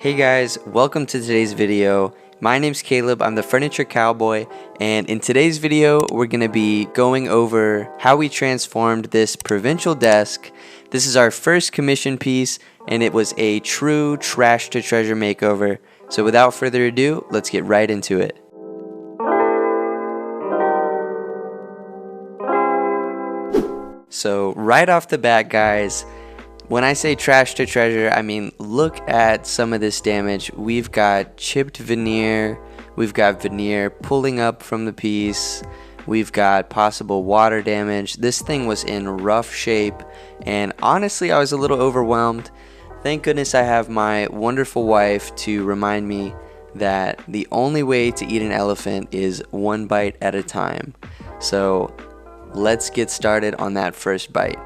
Hey guys, welcome to today's video. My name's Caleb, I'm the Furniture Cowboy, and in today's video we're going to be going over how we transformed this provincial desk. This is our first commission piece, and it was a true trash to treasure makeover. So without further ado, let's get right into it. So right off the bat, guys, when I say trash to treasure, I mean look at some of this damage. We've got chipped veneer, we've got veneer pulling up from the piece, we've got possible water damage. This thing was in rough shape, and honestly I was a little overwhelmed. Thank goodness I have my wonderful wife to remind me that the only way to eat an elephant is one bite at a time. So let's get started on that first bite.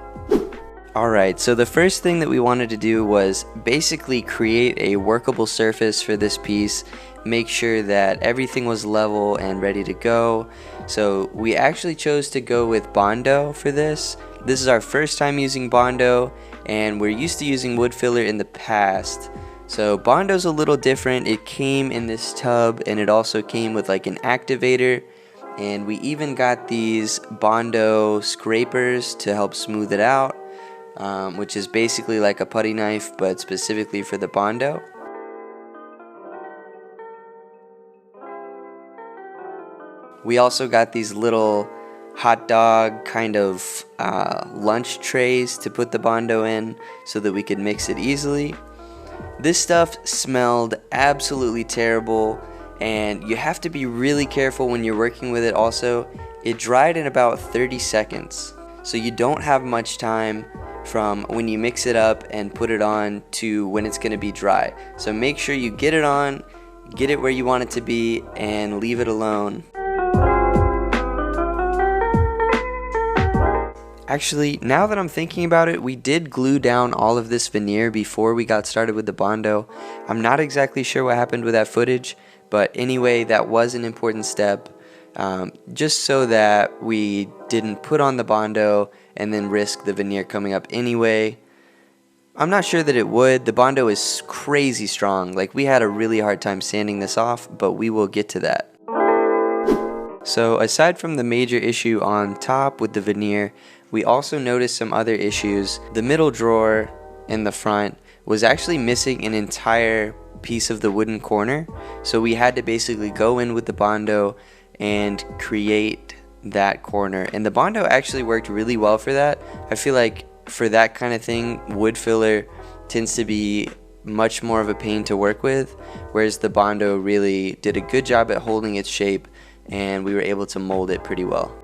Alright, so the first thing that we wanted to do was basically create a workable surface for this piece, make sure that everything was level and ready to go. So we actually chose to go with Bondo for this. This is our first time using Bondo, and we're used to using wood filler in the past. So Bondo's a little different. It came in this tub, and it also came with like an activator, and we even got these Bondo scrapers to help smooth it out. Which is basically like a putty knife, but specifically for the Bondo. We also got these little hot dog kind of lunch trays to put the Bondo in so that we could mix it easily. This stuff smelled absolutely terrible, and you have to be really careful when you're working with it also. It dried in about 30 seconds, so you don't have much time from when you mix it up and put it on to when it's going to be dry. So make sure you get it on, get it where you want it to be, and leave it alone. Actually, now that I'm thinking about it, we did glue down all of this veneer before we got started with the Bondo. I'm not exactly sure what happened with that footage, but anyway, that was an important step. Just so that we didn't put on the Bondo and then risk the veneer coming up anyway. I'm not sure that it would. The Bondo is crazy strong. Like, we had a really hard time sanding this off, but we will get to that. So aside from the major issue on top with the veneer, we also noticed some other issues. The middle drawer in the front was actually missing an entire piece of the wooden corner, so we had to basically go in with the Bondo and create that corner, and the Bondo actually worked really well for that. I feel like for that kind of thing, wood filler tends to be much more of a pain to work with, whereas the Bondo really did a good job at holding its shape, and we were able to mold it pretty well.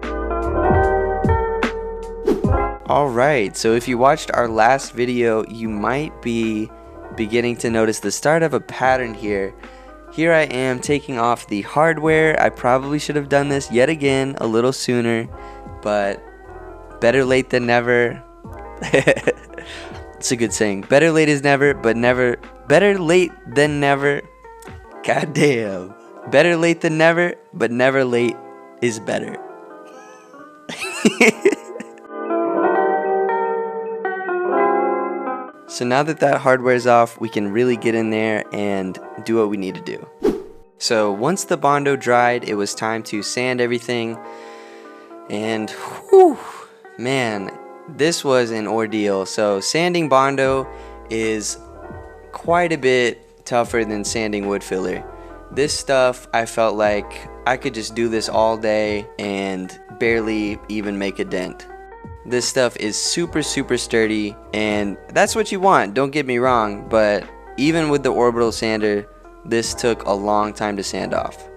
Alright, so if you watched our last video, you might be beginning to notice the start of a pattern here. Here I am taking off the hardware. I probably should have done this yet again a little sooner, but better late than never. It's a good saying. Better late is never, but never. Better late than never. God damn. Better late than never, but never late is better. So now that that hardware is off, we can really get in there and do what we need to do. So once the Bondo dried, it was time to sand everything. And whew, man, this was an ordeal. So sanding Bondo is quite a bit tougher than sanding wood filler. This stuff, I felt like I could just do this all day and barely even make a dent. This stuff is super sturdy, and that's what you want, don't get me wrong, but even with the orbital sander, this took a long time to sand off.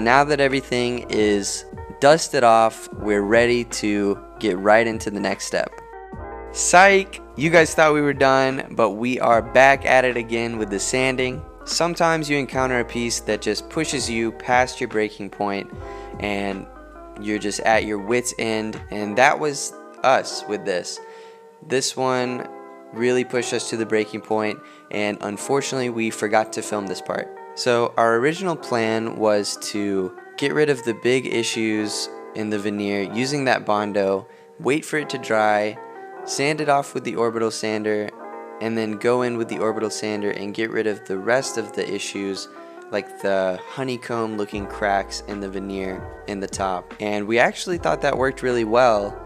now that everything is dusted off, we're ready to get right into the next step. Psych! You guys thought we were done, but we are back at it again with the sanding. Sometimes you encounter a piece that just pushes you past your breaking point and you're just at your wit's end, and that was us with this. This one really pushed us to the breaking point, and unfortunately we forgot to film this part. So our original plan was to get rid of the big issues in the veneer using that Bondo, wait for it to dry, sand it off with the orbital sander, and then go in with the orbital sander and get rid of the rest of the issues, like the honeycomb looking cracks in the veneer in the top. And we actually thought that worked really well,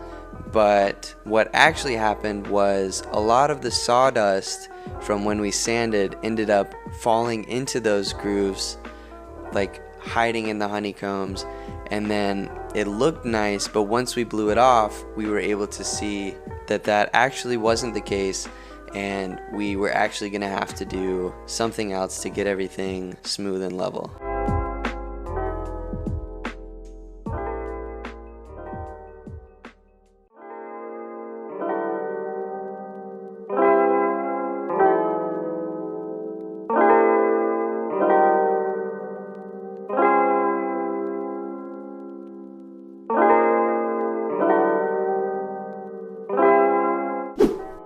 but what actually happened was a lot of the sawdust from when we sanded ended up falling into those grooves, like hiding in the honeycombs, and then it looked nice, but once we blew it off, we were able to see that that actually wasn't the case, and we were actually going to have to do something else to get everything smooth and level.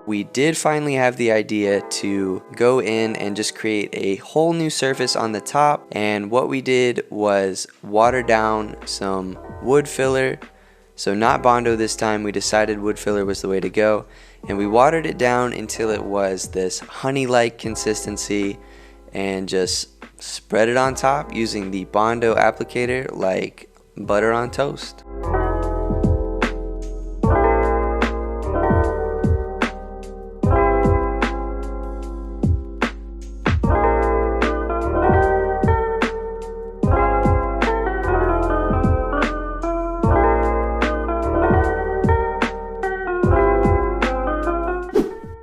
We did finally have the idea to go in and just create a whole new surface on the top, and what we did was water down some wood filler. So not Bondo this time, we decided wood filler was the way to go, and we watered it down until it was this honey-like consistency and just spread it on top using the Bondo applicator like butter on toast.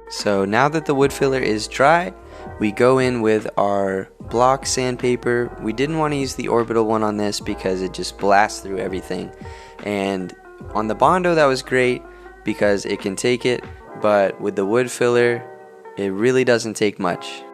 So now that the wood filler is dry, we go in with our block sandpaper. We didn't want to use the orbital one on this because it just blasts through everything. And on the Bondo that was great because it can take it, but with the wood filler, it really doesn't take much.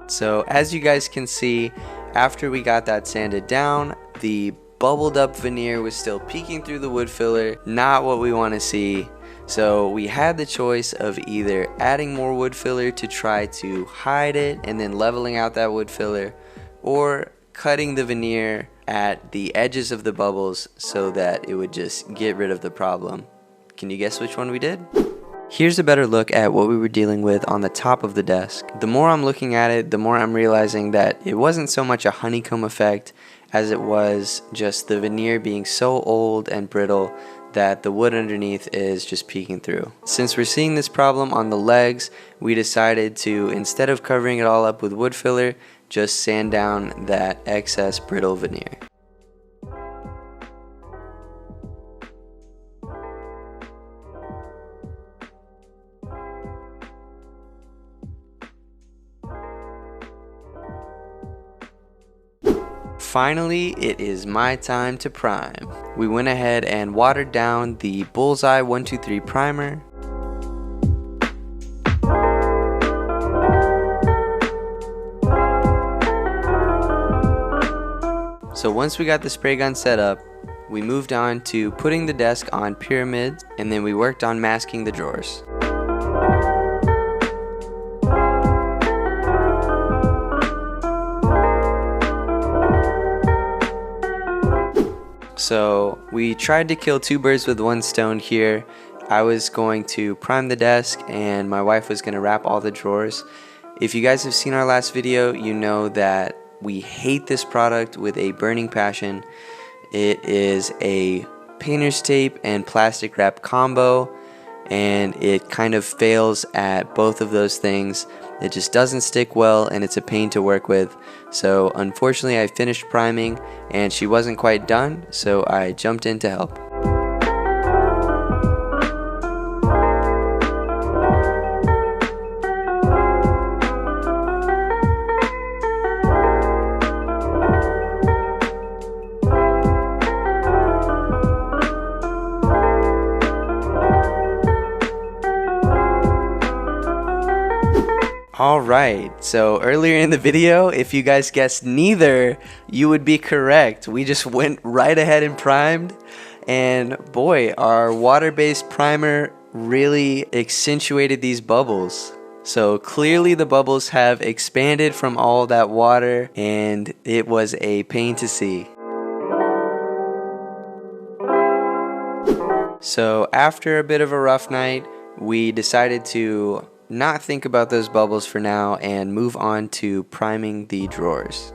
So as you guys can see, after we got that sanded down, the bubbled up veneer was still peeking through the wood filler, not what we want to see. So we had the choice of either adding more wood filler to try to hide it and then leveling out that wood filler, or cutting the veneer at the edges of the bubbles so that it would just get rid of the problem. Can you guess which one we did? Here's a better look at what we were dealing with on the top of the desk. The more I'm looking at it, the more I'm realizing that it wasn't so much a honeycomb effect as it was just the veneer being so old and brittle that the wood underneath is just peeking through. Since we're seeing this problem on the legs, we decided to, instead of covering it all up with wood filler, just sand down that excess brittle veneer. Finally, it is my time to prime. We went ahead and watered down the Bullseye 123 primer. So once we got the spray gun set up, we moved on to putting the desk on pyramids, and then we worked on masking the drawers. So we tried to kill two birds with one stone here. I was going to prime the desk and my wife was going to wrap all the drawers. If you guys have seen our last video, you know that We hate this product with a burning passion. It is a painter's tape and plastic wrap combo, and it kind of fails at both of those things. It just doesn't stick well, and it's a pain to work with. So unfortunately, I finished priming and she wasn't quite done, so I jumped in to help. Alright, so earlier in the video, if you guys guessed neither, you would be correct. We just went right ahead and primed, and boy, our water-based primer really accentuated these bubbles. So clearly the bubbles have expanded from all that water, and it was a pain to see. So after a bit of a rough night, we decided to not think about those bubbles for now and move on to priming the drawers.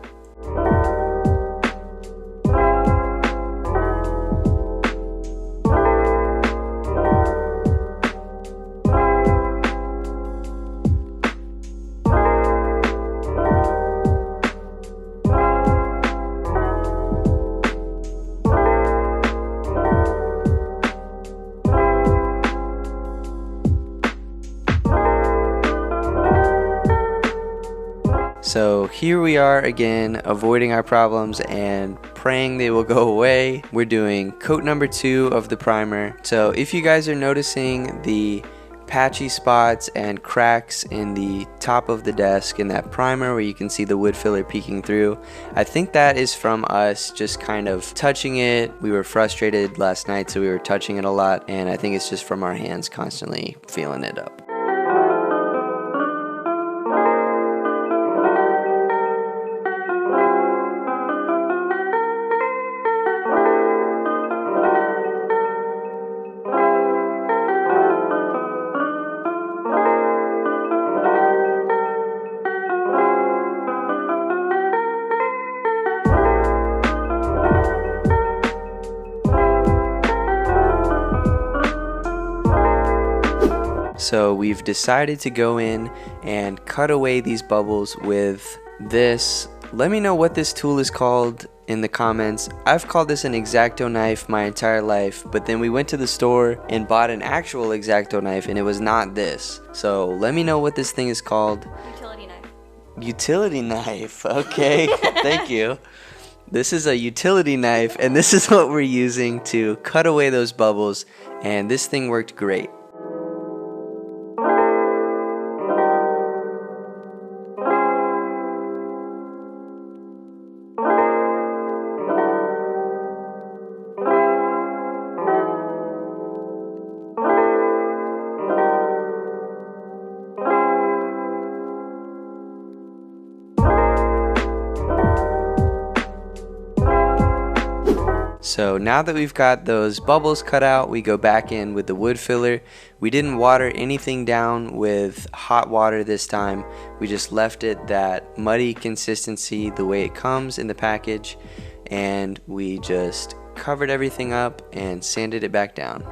So here we are again, avoiding our problems and praying they will go away. We're doing coat number 2 of the primer. So if you guys are noticing the patchy spots and cracks in the top of the desk in that primer where you can see the wood filler peeking through, I think that is from us just kind of touching it. We were frustrated last night, so we were touching it a lot, and I think it's just from our hands constantly feeling it up. So we've decided to go in and cut away these bubbles with this. Let me know what this tool is called in the comments. I've called this an X-Acto knife my entire life, but then we went to the store and bought an actual X-Acto knife and it was not this. So let me know what this thing is called. Utility knife. Utility knife, okay. Thank you. This is a utility knife, and this is what we're using to cut away those bubbles, and this thing worked great. So now that we've got those bubbles cut out, we go back in with the wood filler. We didn't water anything down with hot water this time. We just left it that muddy consistency the way it comes in the package, and we just covered everything up and sanded it back down.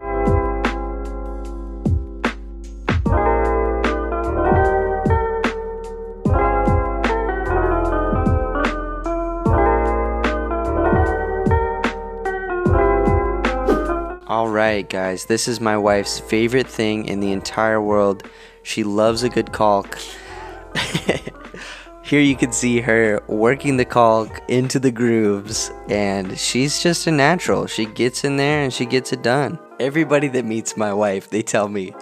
Alright guys, this is my wife's favorite thing in the entire world. She loves a good caulk. Here you can see her working the caulk into the grooves, and she's just a natural. She gets in there and she gets it done. Everybody that meets my wife, they tell me,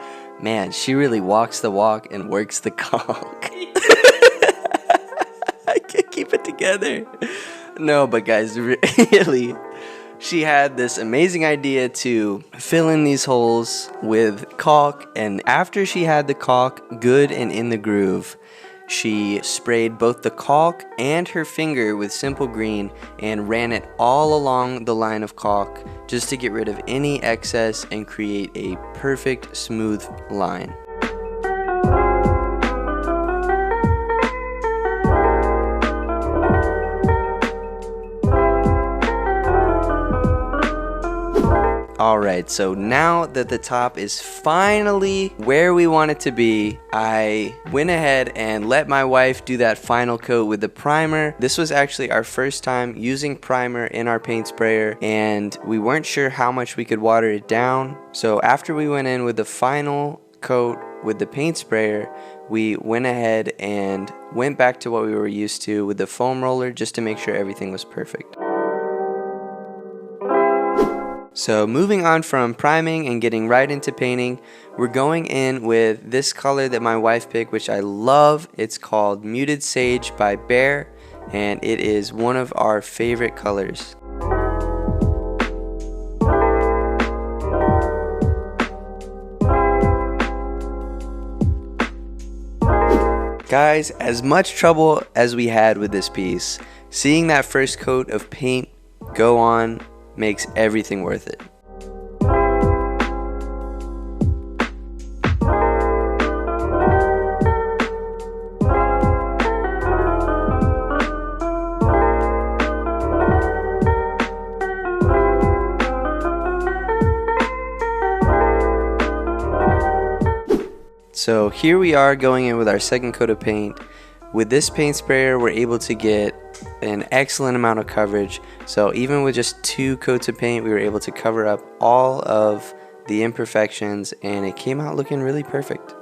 man, she really walks the walk and works the caulk. I can't keep it together. No, but guys, really, she had this amazing idea to fill in these holes with caulk, and after she had the caulk good and in the groove, she sprayed both the caulk and her finger with simple green and ran it all along the line of caulk just to get rid of any excess and create a perfect smooth line. Alright, so now that the top is finally where we want it to be, I went ahead and let my wife do that final coat with the primer. This was actually our first time using primer in our paint sprayer, and we weren't sure how much we could water it down. So after we went in with the final coat with the paint sprayer, we went ahead and went back to what we were used to with the foam roller just to make sure everything was perfect. So moving on from priming and getting right into painting, we're going in with this color that my wife picked, which I love. It's called Muted Sage by Behr, and it is one of our favorite colors. Guys, as much trouble as we had with this piece, seeing that first coat of paint go on makes everything worth it. So here we are going in with our second coat of paint. With this paint sprayer, we're able to get an excellent amount of coverage. So even with just 2 coats of paint, we were able to cover up all of the imperfections, and it came out looking really perfect.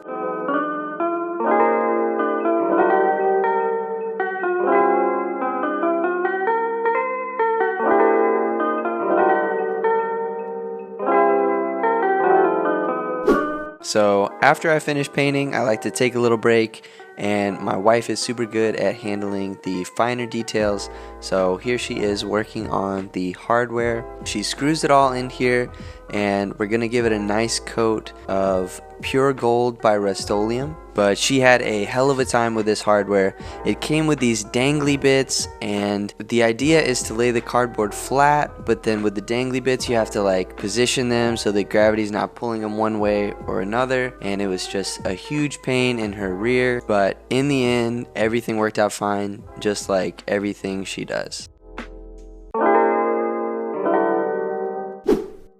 So after I finish painting, I like to take a little break, and my wife is super good at handling the finer details. So here she is working on the hardware. She screws it all in here, and we're gonna give it a nice coat of pure gold by Rust-Oleum. But she had a hell of a time with this hardware. It came with these dangly bits, and the idea is to lay the cardboard flat, but then with the dangly bits you have to like position them so that gravity's not pulling them one way or another, and it was just a huge pain in her rear. But in the end, everything worked out fine, just like everything she does.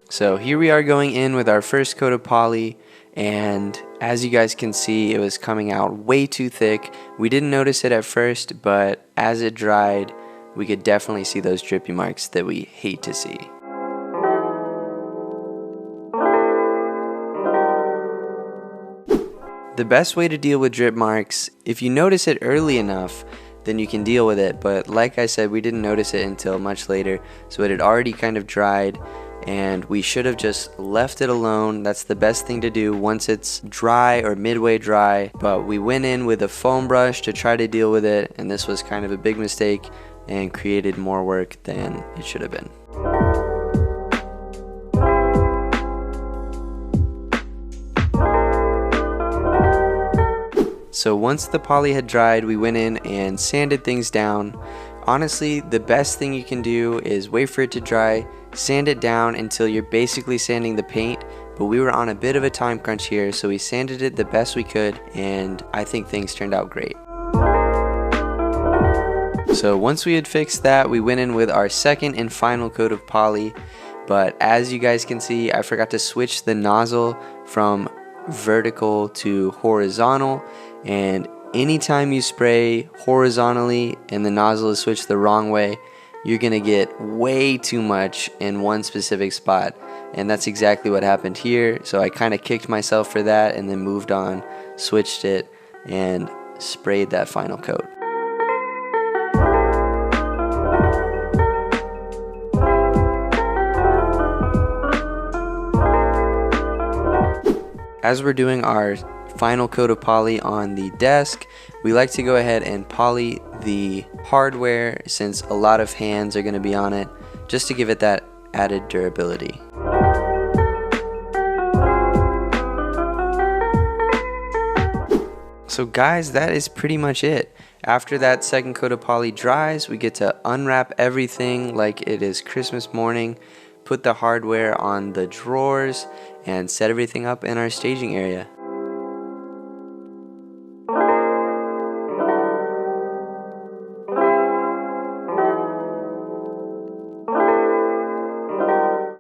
So here we are going in with our first coat of poly, and as you guys can see, it was coming out way too thick. We didn't notice it at first, but as it dried, we could definitely see those drippy marks that we hate to see. The best way to deal with drip marks, if you notice it early enough, then you can deal with it. But like I said, we didn't notice it until much later, so it had already kind of dried, and we should have just left it alone. That's the best thing to do once it's dry or midway dry. But we went in with a foam brush to try to deal with it, and this was kind of a big mistake and created more work than it should have been. So once the poly had dried, we went in and sanded things down. Honestly, the best thing you can do is wait for it to dry, sand it down until you're basically sanding the paint, but we were on a bit of a time crunch here, so we sanded it the best we could, and I think things turned out great. So once we had fixed that, we went in with our second and final coat of poly, but as you guys can see, I forgot to switch the nozzle from vertical to horizontal, and anytime you spray horizontally and the nozzle is switched the wrong way, you're gonna get way too much in one specific spot, and that's exactly what happened here. So I kind of kicked myself for that and then moved on, switched it, and sprayed that final coat. As we're doing our final coat of poly on the desk, we like to go ahead and poly the hardware since a lot of hands are going to be on it, just to give it that added durability. So guys, that is pretty much it. After that second coat of poly dries, we get to unwrap everything like it is Christmas morning, put the hardware on the drawers, and set everything up in our staging area.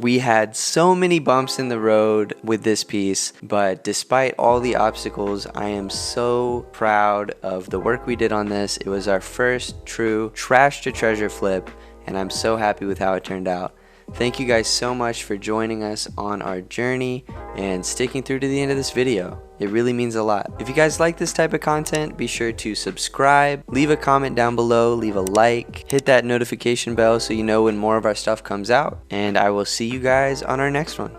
We had so many bumps in the road with this piece, but despite all the obstacles, I am so proud of the work we did on this. It was our first true trash to treasure flip, and I'm so happy with how it turned out. Thank you guys so much for joining us on our journey and sticking through to the end of this video. It really means a lot. If you guys like this type of content, be sure to subscribe, leave a comment down below, leave a like, hit that notification bell so you know when more of our stuff comes out, and I will see you guys on our next one.